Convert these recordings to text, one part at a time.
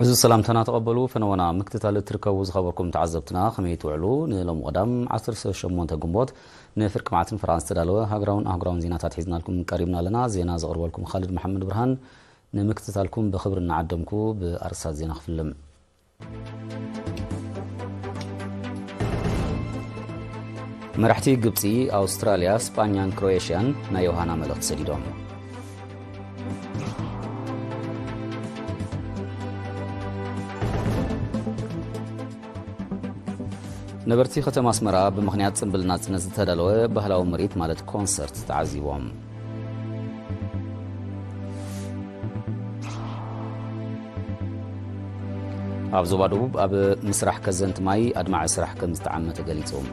إذا سلامتنا تقبلوا فنونا مكتتال تركوا خبركم تعذبتنا خميت وعلو نلوم قدام عصر شمون تجمبوت نفرق معتن فرنسا تدالوا هاجراون زينات حيزنا لكم قريبنا لنا زينا زغر لكم خالد محمد برهان نمكتتالكم بخبرنا عدمكم بأرسال زينا خفلم مرحتي قبطي أستراليا سبانيان كرواتيان نا يوهانا ملغت سديدوم نبرتي ختم أسمرا بمخنيات سنبلنات نزل تدالوه بهلاو مريت مالت كونسرت تعزيوهم أب زبادوب أب مسرح كزنت ماي أدمع مسرح كمستعمة قليتهم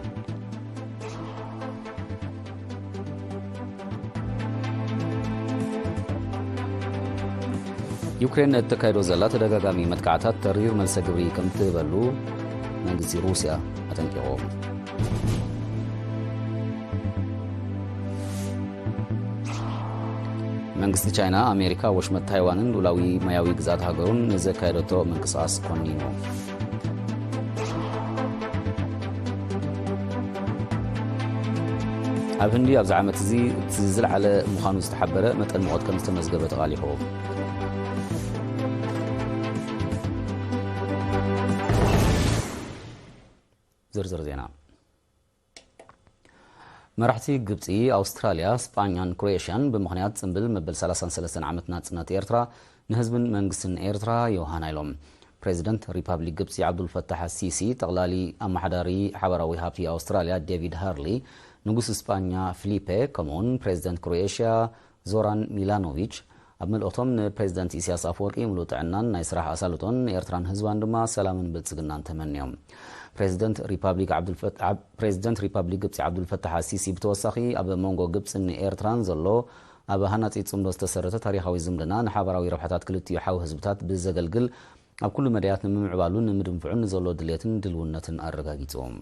يوكرين التكايدو زلات دقاقامي متكعتات ترير ملسا قبري كم تبلو منجزي روسيا أتنكيهم منجزي تشاينا أمريكا وشمت تايوانن لولاوي مياوي قزاد هاقرون نزا كايدوتو من قصاص كونينو أبهندي أبزع متزي تزل على مخانو استحبرة متأن مغاد كم استمزقبت غاليحوهم زرزر زينا مرحتي قبطي أستراليا سبانيان كرواتيان بمخنيات سنبل مبل 33 عامت ناتسنات إيرترا نهزبن منقسن إيرترا يوهان ايلوم بريزيدنت ريبابليك قبطي عبد الفتاح السيسي تغلالي أما حداري حبراوي هابي أستراليا ديفيد هارلي نقص إسبانيا فيليبي كمون بريزيدنت كرواتيا زوران ميلانوفيتش أبمل أطم بريزيدنت إسياس أفورقي ملوت عنان نايسراح أسالوتون إيرتران هزوان دما سلامن بلتسقنان تمنيوم بريزيدنت ريبابليك عبد الفتاح السيسي بتوسخي أبا مونغو قبسن إيرتران زلو أبا هانات إتصم دوستسرت تاريخاوي زملنا نحابراوي ربحتات كلتي يحاو هزبتات بالزقلقل أب كل مديات نمعبالون نمدنفعون زلو دليتن دلونتن أرقاقيتهم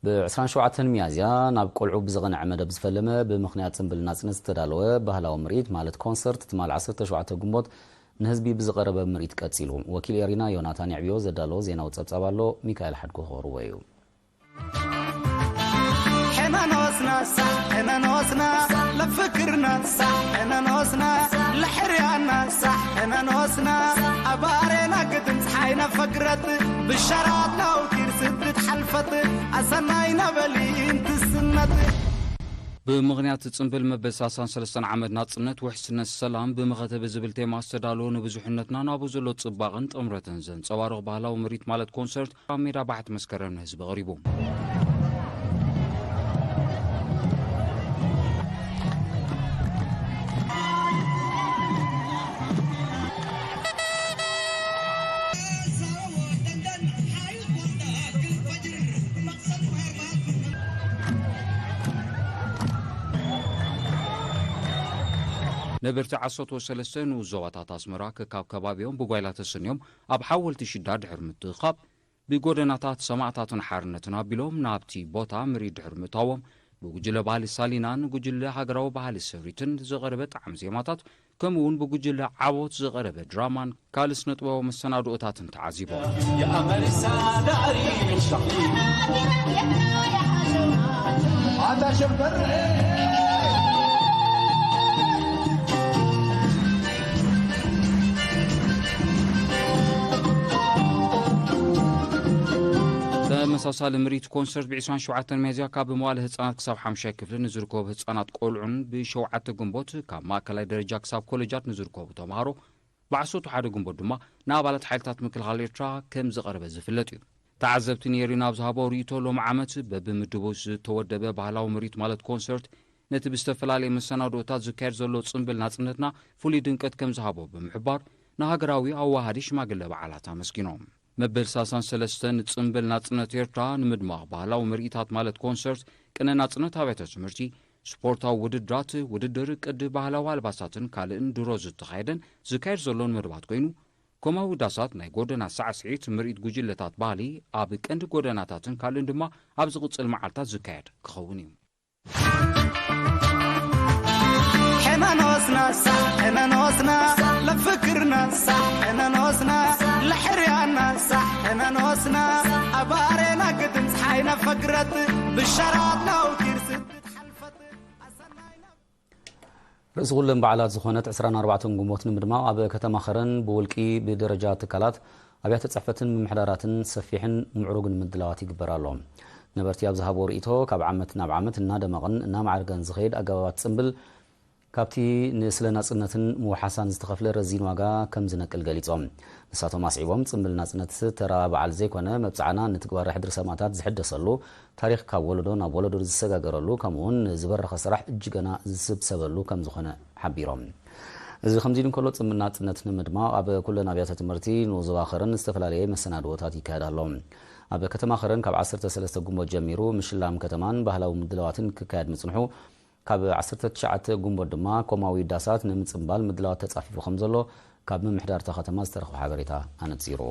بعسران شوعة ميازيا ناب قلعو بزغنع مدب زفلمة بمخنيات سنبل ناسنس تدالوه بهلاو مريد مالت كونسرت تمال 10 شوعة قنبوت نهزبي بزغرب مريد كاتسيلو وكيل إرينا يوناتان يعبيو زدالو زينا وتصابالو ميكايل حدقو خورويو حنا نوسنا لفكرنا حنا نوسنا لحريانا حنا نوسنا أبارينا قدم حينا فقرت بالشراتنا وكير سدت حلفت أسناينا بلين تسنت بمغنيات تنبل مبساسان سلسان عمد ناصنت وحسن السلام بمغتب زبلتي ما استدالو نبزحنتنا نابوزلو تصباغن تمرتن زن صوارغ بهلاو مريت مالت كونسرت عميرا بعد مسكرن حزب غريبو نبرت عصوت وسلسن وزواتات أسمراك كاب كبابيهم بقويلات السنيوم أب حاولت شداد حرمت خاب بقودناتات سماعتات حارنتنا بلوم نابتي بوتا مريد حرمتاوم بوجل بالي سالينان بوجل هاقراو بالي سفريتن زغربت عمزيماتات كمون بوجل عوت زغربت درامان كالس نطبو مسنادو اتاتن تعزيبو يا أمري ساداري الشقيق هذا شبر مساسال مريت كونسرت بعشان شوعة ميزيا كاب موال هتصانات كساب حمشة كفل نزركوب هتصانات قولعن بشوعة قنبوت كاب ماكلاي درجة كساب كوليجات نزركوب تمهارو بعصوت حاد قنبوت دما نابالت حالتات مكل غاليرترا كم زغربة زفلتي تعذبتني يرينا بزهابو ريتو لو معامت ببمدبوز تودبه بهلاو مريت مالت كونسرت نتي بستفلالي من سنادوتات زكير زلو تصنبل ناصنتنا فولي دنقت كم زهابو بمحبار نهاقراوي أو واحدش ما قلب علاتا مسكينهم مبل ساسان سلستن تصنبل ناصنت يرترا نمدماغ بهلاو مريتات مالت كونسرت كنا ناصنت هابيتا تمرتي سبورتاو وددرات وددر قد بهلاو الباساتن كالن دروز تخايدن زكير زلون مربات كوينو كما وداسات ناي غودنا سعسعيت مريت ጉጅለታት ባሊ ኣብ ቀንዲ ጎደናታትን ካልእን ድማ ኣብ ዝቕጽል መዓልታት ዝካየድ ክኸውን እዩ احنا نوسنا لفكرنا صح احنا نوسنا لحريانا صح احنا نوسنا ابارينا قد نصحينا فقرت بالشراطنا وترسد تحلفت رئيس غلم بعلات زخونت 24 قموت نمدماء أبا كتما خرن بولكي بدرجات تكالات أبيات تصحفتن بمحداراتن سفيحن معروقن مدلواتي قبرالهم نبرتي أبزهابو رئيتو كاب عمتنا بعمت إنا دمغن إنا معرقن زخيد أقوات سنبل كابتي نسلنا صنتن موحسان استخفل رزين واغا كم زنك القليصهم نساتو ماسعيبهم صنبلنا صنت ترى بعل زيكونا مبصعنا نتقبار حدر سماتات زحدسلو تاريخ كاب ولدو ناب ولدو زسغاغرلو كمون زبرخ سراح اجغنا زسبسبلو كم زخونه حبيرهم እዚ ከምዚን ከሎ ጽምና ጽነት ንመድማ ኣብ ኩለን ኣብያተ ትምህርቲ ንዝዋኸረን ዝተፈላልየ መሰናዶታት ይካየዳሎም ኣብ ከተማ ኸረን ካብ 13 ጉንቦት ጀሚሩ ምሽላም ከተማን ባህላዊ ምድላዋትን ክካየድ ምጽንሑ ካብ 19 ጉንቦት ድማ ኮማዊ ዳሳት ንምጽምባል ምድላዋት ተጻፊፉ ከምዘሎ ካብ ምምሕዳርታ ከተማ ዝተረኸበ ሓበሬታ ኣነጺሩ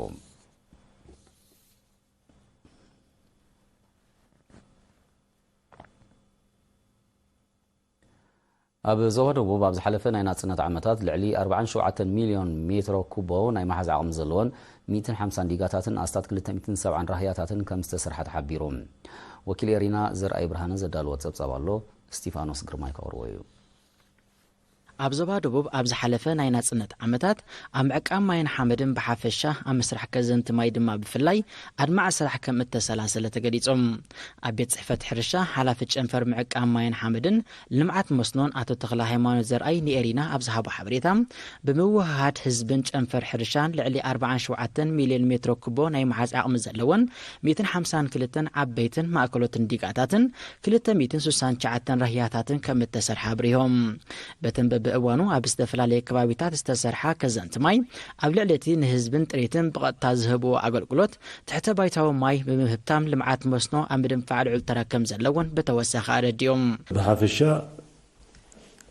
ኣብ ዞባ ደቡብ ኣብ ዝሓለፈ ናይ ናጽነት ዓመታት ልዕሊ 47 ሚልዮን ሜትሮ ኩቦ ናይ ማሕዝ ዓቕሚ ዘለዎን 150 ዲጋታትን ኣስታት 270 ራህያታትን ከም ዝተሰርሐ ተሓቢሩ ወኪል ኤሪና ዘርአይ ብርሃነ ዘዳልዎ ጸብጻብ ኣሎ ስቲፋኖስ ግርማይ ከቕርቦ እዩ ኣብ ዞባ ደቡብ ኣብ ዝሓለፈ ናይ ናጽነት ዓመታት ኣብ ምዕቃም ማይን ሓመድን ብሓፈሻ ኣብ መስራሕ ከዘንቲ ማይ ድማ ብፍላይ ኣድማዕ ስራሕ ከም እተሰላሰለ ተገሊጾም ኣብ ቤት ጽሕፈት ሕርሻ ሓላፊ ጨንፈር ምዕቃም ማይን ሓመድን ልምዓት መስኖን ኣቶ ተኽለ ሃይማኖት ዘርአይ ንኤሪና ኣብ ዝሃቦ ሓበሬታ ብምውህሃድ ህዝብን ጨንፈር ሕርሻን ልዕሊ 47 ሚልዮን ሜትሮ ኩቦ ናይ ማሕዝ ዓቕሚ ዘለዎን 152 ዓበይትን ማእከሎትን ዲጋታትን 269 ራህያታትን ከም እተሰርሐ ኣብሪሆም በተን بأوانو أبست فلالي كبابيتات استسرحا كزنت ماي أبلعلتي نهزبن تريتن بقطع زهبو أقل قلوت تحت بايتاو ماي بمهبتام لمعات مصنو أمدن فعل علترا كمزن لون بتوسخ على اليوم بحافشا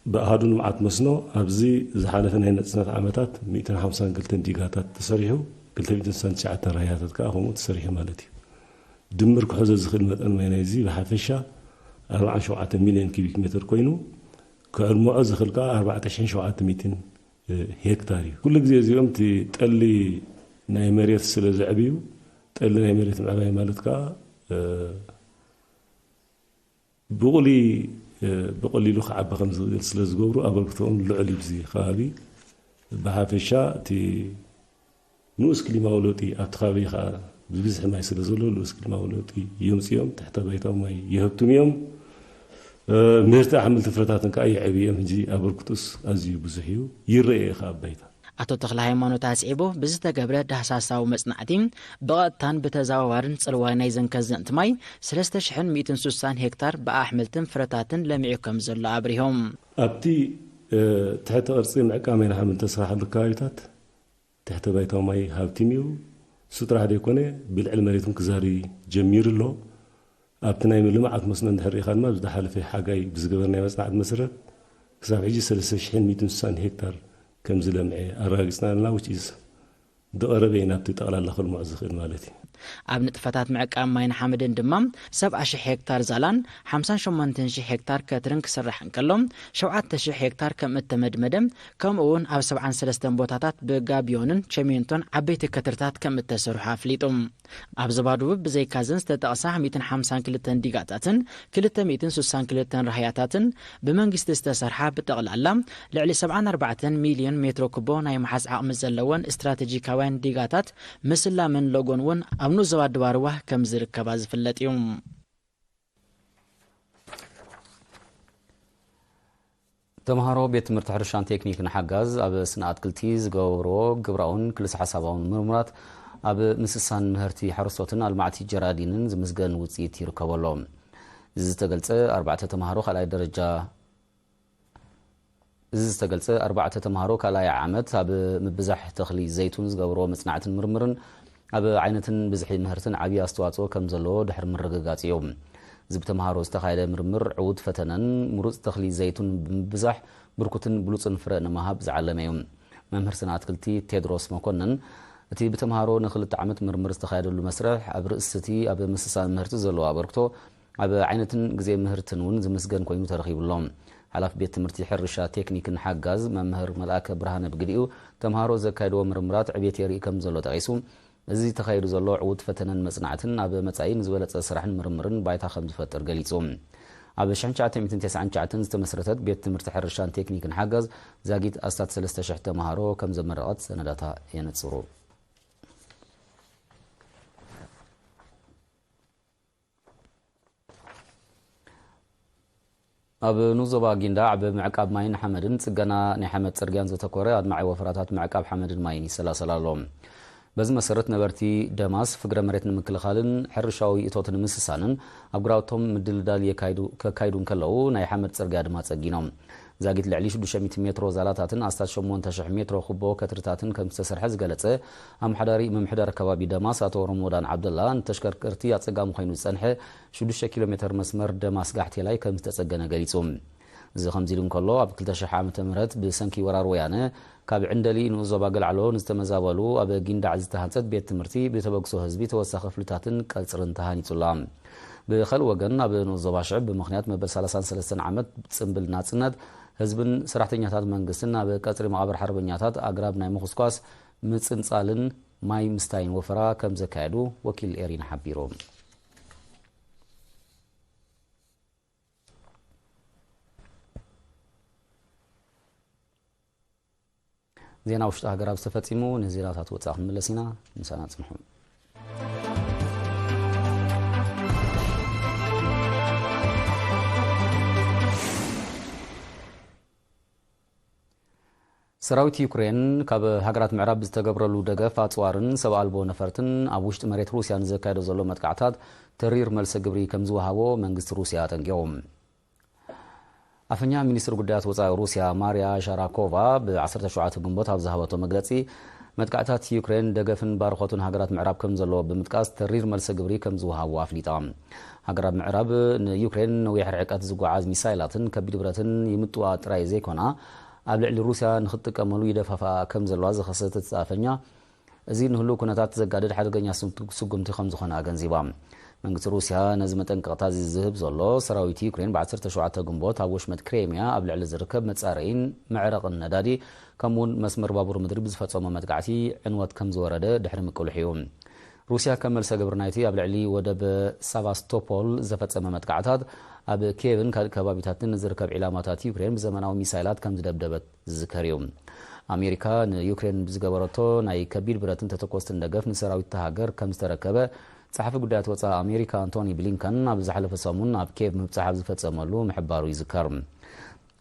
بأهادو لمعات مصنو أبزي زحالفن هنا سنة عامتات 250 قلتن ديقاتات تسريحو قلتن سنة شعات رهياتات كأهمو تسريحو مالتي دمر كحوزة زخيل مدن مينيزي بحافشا 4 مليون كيبيك متر كوينو كالمؤ زخلقا 4700 هكتاري كل جزء زيوم تقلي ناي مريت سلازعبيو تقلي ناي مريت معباي مالتكا بقولي لو خعب خمس سلازغورو ابلكتهم لعلي بزي خابي بحافشا تي نوس كلمه ولوتي اتخابي خا بزح ما يسلازولو نوس كلمه ولوتي يوم تحت بيتهم ماي يهبتم يوم مهرت أحمل تفرتاتن كأي عبية من جي أبركتوس أزيو بزحيو يرأي خاب بيتا أتو تخلى هيمانو تاسعيبو بزتا قبرة دهساساو مصنعتين بغتان بتزاوارن صلواني زن كزنت ماي 360 هكتار بأحملتن فرتاتن لمعيو كمزل لعبريهم أبتي تحت أرصي معكامين حمل تسراح الكايتات تحت بيتا ماي هابتيميو سترح ديكوني بالعلم ريتم كزاري جمير اللو أبتناي من لمعات مصنع نحري خان ما بزد حالة في حاجة بزجبرنا مصنع مسرة كسب عجز 360 هكتار كم زلمة أراجسنا لنا وتجز دقربين أبتطالع الله المعزخين مالتي أبنت فتات معك أمين حمدين دمام 7 هكتار زلان 58 هكتار كترنك سرحن كلهم 7 هكتار كم التمد مدم كم أون أو 73 بوتاتات بجابيونن شمينتون عبيت كترتات كم التسرح فليتهم أبزبادو بزي كازنس تتقصح 150 كيلوتن ديقاتاتن 260 كيلوتن رهياتاتن بمنجست استسرحا بتغلالام لعلي 74 مليون متر كوبو ناي محاس عقم الزلوان استراتيجيكاوين ديقاتات مثل من لوغون ون أبنو زواد واروه كم زرك كباز فلت يوم تمهارو بيت مرتحرشان تكنيك نحجز أب سنات كلتيز جورو جبراون كل حسابون مرمرات أب مسسان مهرتي حرصوتنا المعتي جرادينن زمزجن وزيت يركبولهم زستقلت 4 تمهارو خلال درجة زستقلت 4 تمهارو كلاي عامت أب مبزح تخلي زيتون زجورو مصنعة مرمرن أب عينتن بزحي مهرتن عبي أستواتو كم زلو دحر مرققات يوم زبت مهارو استخايد مرمر عود فتنن مروز تخلي زيتون بزح بركوتن بلوصن فرق نماهب زعلم يوم ممهر سنات كلتي تيدروس مكونن أتي بتمهارو نخلت عمت مرمر استخايد له مسرح أب رئستي أب مسسان مهرت زلو أبركتو ኣብ ዓይነትን ግዜ ምህርትን እውን ዝምስገን ኮይኑ ተረኺቡሎም ሓላፍ ቤት ትምህርቲ ሕርሻ ቴክኒክን ሓጋዝ መምህር መልአከ ብርሃነ ብግዲኡ ተምሃሮ ዘካይድዎ ምርምራት ዕብየት የርኢ ከም ዘሎ ጠቂሱ እዚ ተኻይዱ ዘሎ ዕውት ፈተነን መጽናዕትን ኣብ መጻኢን ዝበለጸ ስራሕን ምርምርን ባይታ ከም ዝፈጥር ገሊጹ ኣብ 1999 ዝተመስረተት ቤት ትምህርቲ ሕርሻን ቴክኒክን ሓጋዝ ዛጊት ኣስታት 3000 ተምሃሮ ከም ዘመረቐት ሰነዳታ የነጽሩ ኣብ ኑዞባ ጊንዳ ዓብ ምዕቃብ ማይን ሓመድን ጽገና ናይ ሓመድ ጽርግያን ዘተኮረ ኣድማዓይ ወፍራታት ምዕቃብ ሓመድን ማይን ይሰላሰላሎም በዚ መሰረት ነበርቲ ደማስ ፍግረ መሬት ንምክልኻልን ሕርሻዊ እቶትን ምስሳንን ኣብ ግራውቶም ምድልዳል ከካይዱን ከለዉ ናይ ሓመድ ጽርግያ ድማ ጸጊኖም ዛጊት ልዕሊ 600 ሜትሮ ዛላታትን ኣስታት 8000 ሜትሮ ኩቦ ከትርታትን ከም ዝተሰርሐ ዝገለጸ ኣምሓዳሪ ምምሕዳር ከባቢ ደማስ ኣቶ ረሞዳን ዓብደላ ንተሽከርከርቲ ኣጸጋሙ ኮይኑ ዝጸንሐ 6 ኪሎ ሜትር መስመር ደማስ ጋሕቴላይ ከም ዝተጸገነ ገሊጹ እዚ ከምዚ ኢሉ እንከሎ ኣብ 2000 ዓመተ ምህረት ብሰንኪ ወራር ወያነ ካብ ዕንደሊ ንዞባ ገልዓሎ ንዝተመዛበሉ ኣብ ጊንዳዕ ዝተሃንጸት ቤት ትምህርቲ ብተበግሶ ህዝቢ ተወሳኺ ፍልታትን ቀልጽርን ተሃኒጹላ ብኸል ወገን ኣብ ንዞባ ሽዕብ ብምኽንያት መበል 33 ዓመት ጽምብል ናጽነት ህዝብን ሰራሕተኛታት መንግስትን ኣብ ቀጽሪ መቓብር ሓርበኛታት ኣግራብ ናይ ምኹስኳስ ምጽንጻልን ማይ ምስታይን ወፈራ ከም ዘካየዱ ወኪል ኤሪና ሓቢሩ ዜና ውሽጢ ሃገር ኣብ ዝተፈጺሙ ንዜናታት ወጻኢ ክንምለስ ኢና ምሳና ጽንሑ ሰራዊት ዩክሬን ካብ ሃገራት ምዕራብ ዝተገብረሉ ደገፍ ኣጽዋርን ሰብ ኣልቦ ነፈርትን ኣብ ውሽጢ መሬት ሩስያ ንዘካየዶ ዘሎ መጥቃዕታት ተሪር መልሲ ግብሪ ከም ዝወሃቦ መንግስቲ ሩስያ ጠንቂቖም ኣፈኛ ሚኒስትር ጉዳያት ወጻኢ ሩስያ ማርያ ሻራኮቫ ብ17 ግንቦት ኣብ ዝሃበቶ መግለጺ መጥቃዕታት ዩክሬን ደገፍን ባርኾትን ሃገራት ምዕራብ ከም ዘለዎ ብምጥቃስ ተሪር መልሲ ግብሪ ከም ዝወሃቦ ኣፍሊጣ ሃገራት ምዕራብ ንዩክሬን ነዊሕ ርሕቀት ዝጓዓዝ ሚሳይላትን ከቢድ ብረትን ይምጥዋ ጥራይ ዘይኮና ኣብ ልዕሊ ሩስያ ንኽጥቀመሉ ይደፋፋ ከም ዘለዋ ዝኸሰተት ኣፈኛ እዚ ንህሉ ኩነታት ዘጋድድ ሓደገኛ ስጉምቲ ከም ዝኾነ ኣገንዚባ መንግስቲ ሩስያ ነዚ መጠንቀቕታ ዝዝህብ ዘሎ ሰራዊት ዩክሬን ብ17 ግንቦት ኣብ ወሽመጥ ክሬምያ ኣብ ልዕሊ ዝርከብ መጻረይን መዕረቕን ነዳዲ ከምኡውን መስመር ባቡር ምድሪ ብዝፈጸሞ መጥቃዕቲ ዕንወት ከም ዝወረደ ድሕሪ ምቅልሑ እዩ ሩስያ ከም መልሰ ግብሪ ናይቲ ኣብ ልዕሊ ወደብ ሳቫስቶፖል ዘፈጸመ መጥቃዕታት ኣብ ኬቭን ካልእ ከባቢታትን ዝርከብ ዒላማታት ዩክሬን ብዘመናዊ ሚሳይላት ከም ዝደብደበት ዝዝከር እዩ ኣሜሪካ ንዩክሬን ብዝገበረቶ ናይ ከቢድ ብረትን ተተኮስትን ደገፍ ንሰራዊት ሃገር ከም ዝተረከበ ጸሓፊ ጉዳያት ወጻኢ ኣሜሪካ አንቶኒ ብሊንከን ኣብ ዝሓለፈ ሰሙን ኣብ ኬቭ ምብጻሕ ዝፈጸመሉ ምሕባሩ ይዝከር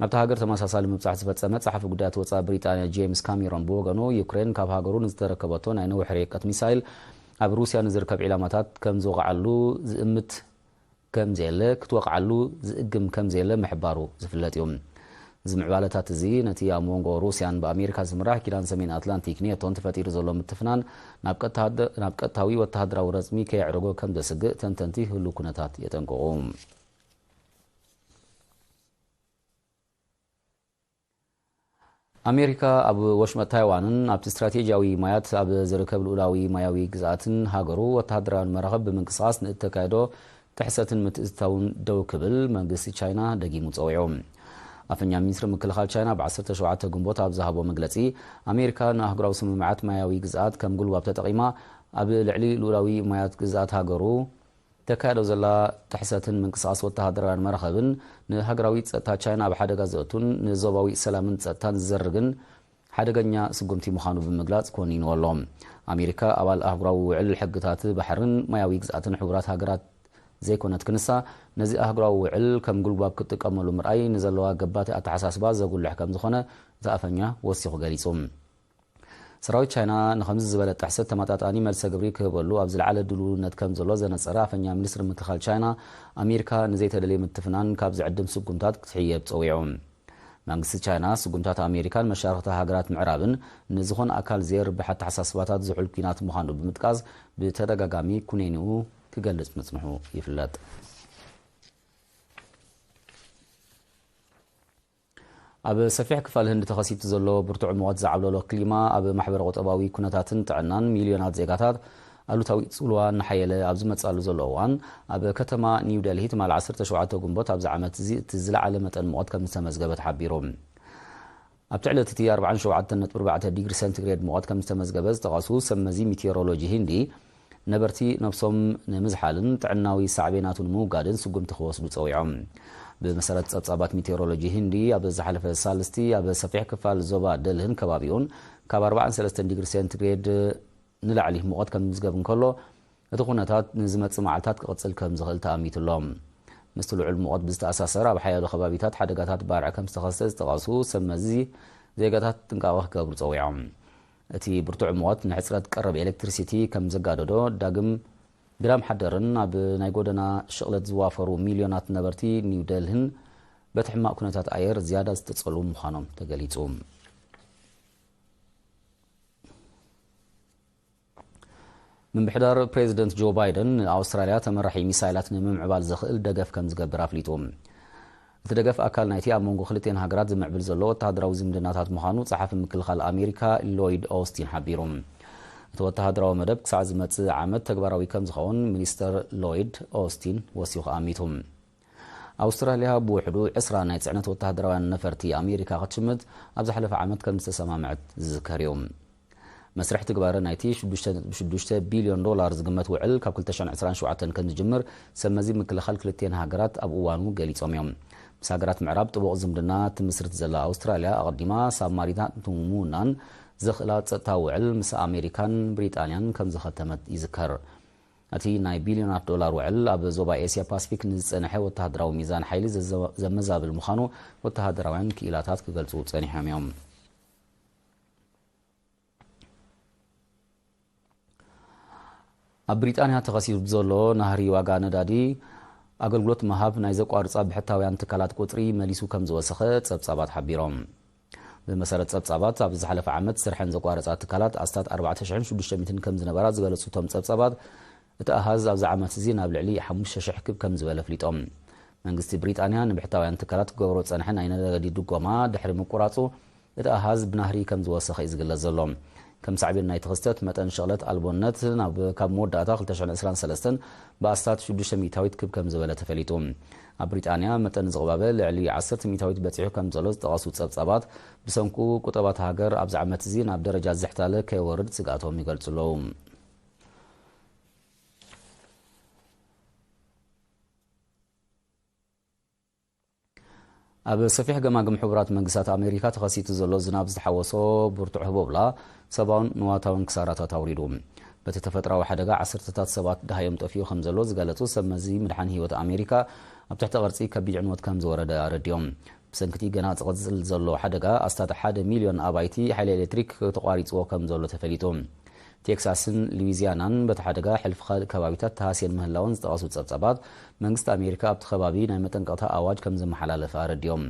ኣብታ ሃገር ተመሳሳሊ ምብጻሕ ዝፈጸመ ጸሓፊ ጉዳያት ወጻኢ ብሪጣንያ ጄምስ ካሜሮን ብወገኑ ዩክሬን ካብ ሃገሩ ንዝተረከበቶ ናይ ነዊሕ ርሕቀት ሚሳይል ኣብ ሩስያ ንዝርከብ ዒላማታት ከም ዝወቕዓሉ ዝእምት ከም ዘየለ ክትወቕዓሉ ዝእግም ከም ዘየለ ምሕባሩ ዝፍለጥ እዩ እዚ ምዕባለታት እዚ ነቲ ኣብ መንጎ ሩስያን ብኣሜሪካ ዝምራሕ ኪዳን ሰሜን ኣትላንቲክ ኔቶን ተፈጢሩ ዘሎ ምትፍናን ናብ ቀጥታዊ ወተሃደራዊ ረፅሚ ከይዕርጎ ከም ዘስግእ ተንተንቲ ህሉ ኩነታት የጠንቅቑ ኣሜሪካ ኣብ ወሽመጥ ታይዋንን ኣብቲ ስትራቴጂያዊ ማያት ኣብ ዝርከብ ልኡላዊ ማያዊ ግዝኣትን ሃገሩ ወተሃደራዊ መራኸብ ብምንቅስቓስ ንእተካይዶ ትሕሰትን ምትእትታውን ደው ክብል መንግስቲ ቻይና ደጊሙ ፀዊዑ ኣፈኛ ሚኒስትሪ ምክልኻል ቻይና ብ17 ግንቦት ኣብ ዝሃቦ መግለጺ ኣሜሪካ ንኣህጉራዊ ስምምዓት ማያዊ ግዝኣት ከም ጉልባብ ተጠቒማ ኣብ ልዕሊ ልኡላዊ ማያት ግዝኣት ሃገሩ ተካይዶ ዘላ ትሕሰትን ምንቅስቓስ ወተሃደራዊ መራኸብን ንሃገራዊ ፀጥታ ቻይና ኣብ ሓደጋ ዘእቱን ንዞባዊ ሰላምን ፀጥታን ዝዘርግን ሓደገኛ ስጉምቲ ምዃኑ ብምግላጽ ኮኒንዎ ኣሎ ኣሜሪካ ኣባል ኣህጉራዊ ውዕል ሕግታት ባሕርን ማያዊ ግዝኣትን ሕቡራት ሃገራት ዘይኮነት ክንሳ ነዚ ኣህጉራዊ ውዕል ከም ጉልባብ ክትጥቀመሉ ምርኣይ ንዘለዋ ገባቲ ኣተሓሳስባ ዘጉልሕ ከም ዝኾነ ዝኣፈኛ ወሲኹ ገሊጹ ሰራዊት ቻይና ንኸምዚ ዝበለ ጥሕሰት ተመጣጣኒ መልሰ ግብሪ ክህበሉ ኣብ ዝለዓለ ድልውነት ከም ዘሎ ዘነፀረ ኣፈኛ ሚኒስትሪ ምክልኻል ቻይና ኣሜሪካ ንዘይተደለየ ምትፍናን ካብ ዝዕድም ስጉምታት ክትሕየብ ፀዊዑ መንግስቲ ቻይና ስጉምታት ኣሜሪካን መሻርክቲ ሃገራት ምዕራብን ንዝኾነ ኣካል ዘይርብሕ ኣተሓሳስባታት ዝሑል ኩናት ምዃኑ ብምጥቃስ ብተደጋጋሚ ኩነኒኡ ክገልጽ ምጽንሑ ይፍለጥ ኣብ ሰፊሕ ክፋል ህንዲ ተኸሲቱ ዘሎ ብርቱዕ ሙቐት ዝዓብለሎ ክሊማ ኣብ ማሕበረ ቁጠባዊ ኩነታትን ጥዕናን ሚልዮናት ዜጋታት ኣሉታዊ ጽልዋ ንሓየለ ኣብ ዝመጻሉ ዘሎ እዋን ኣብ ከተማ ኒው ዴልሂ ትማል 17 ግንቦት ኣብዚ ዓመት እዚ እቲ ዝለዓለ መጠን ሙቐት ከም ዝተመዝገበ ተሓቢሩ ኣብ ትዕለት እቲ 47.4 ዲግሪ ሴንቲግሬድ ሙቐት ከም ዝተመዝገበ ዝተቐሱ ሰመዚ ሚቴሮሎጂ ሂንዲ ነበርቲ ነብሶም ንምዝሓልን ጥዕናዊ ሳዕቤናቱን ምውጋድን ስጉምቲ ክወስዱ ፀዊዖም ብመሰረት ጸብጻባት ሚቴሮሎጂ ሂንዲ ኣብ ዝሓለፈ ሳልስቲ ኣብ ሰፊሕ ክፋል ዞባ ደልህን ከባቢውን ካብ 43 ዲግሪ ሴንቲግሬድ ንላዕሊ ሙቐት ከም ዝዝገብ እንከሎ እቲ ኩነታት ንዝመጽእ መዓልታት ክቕጽል ከም ዝኽእል ተኣሚቱሎም ምስቲ ልዑል ሙቐት ብዝተኣሳሰር ኣብ ሓያሎ ከባቢታት ሓደጋታት ባርዕ ከም ዝተኸሰተ ዝተቐሱ ሰመዚ ዜጋታት ጥንቃቐ ክገብሩ ፀዊዖም እቲ ብርቱዕ ሙቐት ንሕፅረት ቀረብ ኤሌክትሪሲቲ ከም ዘጋደዶ ዳግም ግዳም ሓደርን ኣብ ናይ ጎደና ሽቕለት ዝዋፈሩ ሚልዮናት ነበርቲ ኒው ዴልሂን በቲ ሕማቕ ኩነታት ኣየር ዝያዳ ዝተጸልዉ ምዃኖም ተገሊጹ ምምሕዳር ፕሬዚደንት ጆ ባይደን ኣውስትራልያ ተመራሒ ሚሳይላት ንምምዕባል ዝኽእል ደገፍ ከም ዝገብር ኣፍሊጡ እቲ ደገፍ ኣካል ናይቲ ኣብ መንጎ ክልቴን ሃገራት ዝምዕብል ዘሎ ወተሃደራዊ ዝምድናታት ምዃኑ ጸሓፊ ምክልኻል ኣሜሪካ ሎይድ ኦስቲን ሓቢሩ እቲ ወተሃደራዊ መደብ ክሳዕ ዝመጽእ ዓመት ተግባራዊ ከም ዝኸውን ሚኒስተር ሎይድ ኦስቲን ወሲኹ ኣሚቱ ኣውስትራልያ ብውሕዱ 20 ናይ ጽዕነት ወተሃደራውያን ነፈርቲ ኣሜሪካ ክትሽምት ኣብ ዝሓለፈ ዓመት ከም ዝተሰማምዐት ዝዝከር እዩ መስርሕ ትግባር ናይቲ 6 ቢልዮን ዶላር ዝግመት ውዕል ካብ 2027 ከም ዝጅምር ሰመዚ ምክልኻል ክልቴን ሃገራት ኣብ እዋኑ ገሊጾም እዮም ምስ ሃገራት ምዕራብ ጥቡቕ ዝምድና ትምስርት ዘላ ኣውስትራልያ ኣቐዲማ ሳብማሪናት ምውናን ዘኽእላ ጸጥታ ውዕል ምስ ኣሜሪካን ብሪጣንያን ከም ዝኸተመት ይዝከር እቲ ናይ ቢልዮናት ዶላር ውዕል ኣብ ዞባ ኤስያ ፓሲፊክ ንዝጸንሐ ወተሃደራዊ ሚዛን ሓይሊ ዘመዛብል ምዃኑ ወተሃደራውያን ክኢላታት ክገልጹ ጸኒሖም እዮም ኣብ ብሪጣንያ ተኸሲቱ ዘሎ ናህሪ ዋጋ ነዳዲ ኣገልግሎት መሃብ ናይ ዘቋርጻ ብሕታውያን ትካላት ቁጥሪ መሊሱ ከም ዝወሰኸ ጸብጻባት ሓቢሮም ብመሰረት ጸብጻባት ኣብ ዝሓለፈ ዓመት ስርሐን ዘቋርጻ ትካላት ኣስታት 4600 ከም ዝነበራ ዝገለጹ እቶም ጸብጻባት እቲ ኣሃዝ ኣብዚ ዓመት እዚ ናብ ልዕሊ 5000 ክብ ከም ዝበለ ፍሊጦም መንግስቲ ብሪጣንያ ንብሕታውያን ትካላት ክገብሮ ጸንሐ ናይ ነዳዲ ድጎማ ድሕሪ ምቁራጹ እቲ ኣሃዝ ብናህሪ ከም ዝወሰኸ እዩ ዝግለጽ ዘሎ ከም ሳዕቤን ናይ ተኸስተት መጠን ሸቕለት ኣልቦነት ካብ መወዳእታ 2023 ብኣስታት 600 ሚታዊት ክብ ከም ዝበለ ተፈሊጡ ኣብ ብሪጣንያ መጠን ዝቕባበ ልዕሊ 10 ሚታዊት በፂሑ ከም ዘሎ ዝተቐሱ ጸብጻባት ብሰንኩ ቁጠባት ሃገር ኣብዚ ዓመት እዚ ናብ ደረጃ ዝሕታለ ከይወርድ ስጋቶም ይገልጹ ኣለዉ ኣብ ሰፊሕ ገማግም ሕቡራት መንግስታት ኣሜሪካ ተኸሲቱ ዘሎ ዝናብ ዝተሓወሶ ብርቱዕ ህቦብላ ሰብኣውን ንዋታውን ክሳራታት ኣውሪዱ በቲ ተፈጥራዊ ሓደጋ 10ታት ሰባት ድሃዮም ጠፊዩ ከም ዘሎ ዝገለጹ ሰመዚ ምድሓን ህይወት ኣሜሪካ ኣብ ትሕቲ ቅርጺ ከቢድ ዕንወት ከም ዝወረደ ኣረድዮም ብሰንኪቲ ገና ዝቕጽል ዘሎ ሓደጋ ኣስታት 1 ሚልዮን ኣባይቲ ሓይሊ ኤሌክትሪክ ተቋሪጽዎ ከም ዘሎ ተፈሊጡ ቴክሳስን ሉዊዚያናን በቲ ሓደጋ ሕልፊ ከባቢታት ተሃስየን ምህላውን ዝተቐሱ ጸብጻባት መንግስቲ ኣሜሪካ ኣብቲ ከባቢ ናይ መጠንቀቕታ ኣዋጅ ከም ዘመሓላለፈ ኣረድዮም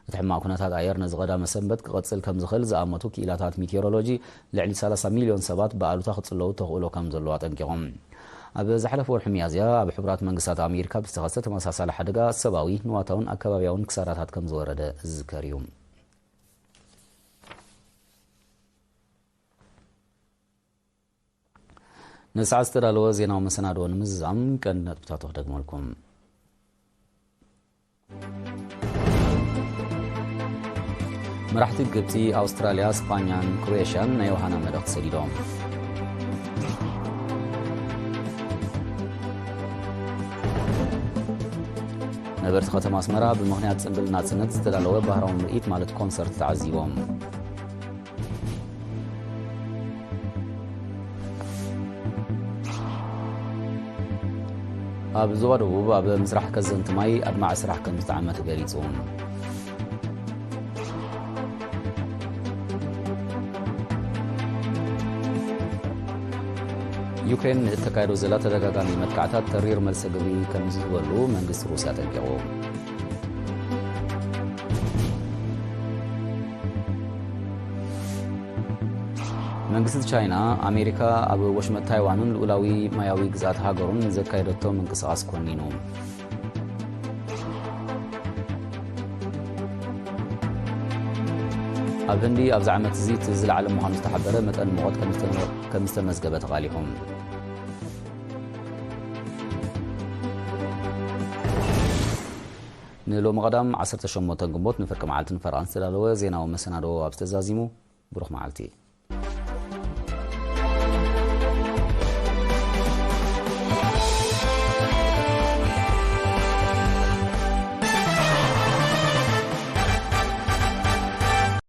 እቲ ሕማቕ ኩነታት ኣየር ነዚ ቀዳመ ሰንበት ክቐጽል ከም ዝኽእል ዝኣመቱ ክኢላታት ሚቴሮሎጂ ልዕሊ 30 ሚልዮን ሰባት ብኣሉታ ክጽለዉ ተኽእሎ ከም ዘለዎ ኣጠንቂቖም ኣብ ዝሓለፈ ወርሒ ሚያዝያ ኣብ ሕቡራት መንግስታት ኣሜሪካ ብዝተኸሰተ ተመሳሳሊ ሓደጋ ሰብኣዊ ንዋታውን ኣከባቢያውን ክሳራታት ከም ዝወረደ ዝዝከር እዩ ንሰዓት ዝተዳለወ ዜናዊ መሰናድኦ ንምዝዛም ቀንዲ ነጥብታት ክደግመልኩም መራሕቲ ግብፂ ኣውስትራልያ ስፓኛን ክሮኤሽያን ናይ ዋሃና መድረኽ ተሰዲዶም ነበርቲ ከተማ ኣስመራ ብምኽንያት ጽምብል ናጽነት ዝተዳለወ ባህራዊ ምርኢት ማለት ኮንሰርት ተዓዚቦም ኣብ ዞባ ደቡብ ኣብ ምስራሕ ከዘንቲ ማይ ኣድማዕ ስራሕ ከም ዝተዓመተ ገሊጹ ዩክሬን እተካየዶ ዘላ ተደጋጋሚ መጥቃዕታት ተሪር መልሰ ግብሪ ከም ዝህበሉ መንግስቲ ሩስያ ጠንቂቑ መንግስቲ ቻይና ኣሜሪካ ኣብ ወሽመጥ ታይዋንን ልኡላዊ ማያዊ ግዛት ሃገሩን ዘካየደቶ ምንቅስቓስ ኮኒኑ ኣብ ህንዲ ኣብዚ ዓመት እዚ እቲ ዝለዓለ ምዃኑ ዝተሓበረ መጠን ሙቐት ከም ዝተመዝገበ ተቓሊሖም نلو مقدام 18 جنبوت نفرق معلتن فرانس تدالو زيناو مسنادو ابستزازيمو بروح معلتي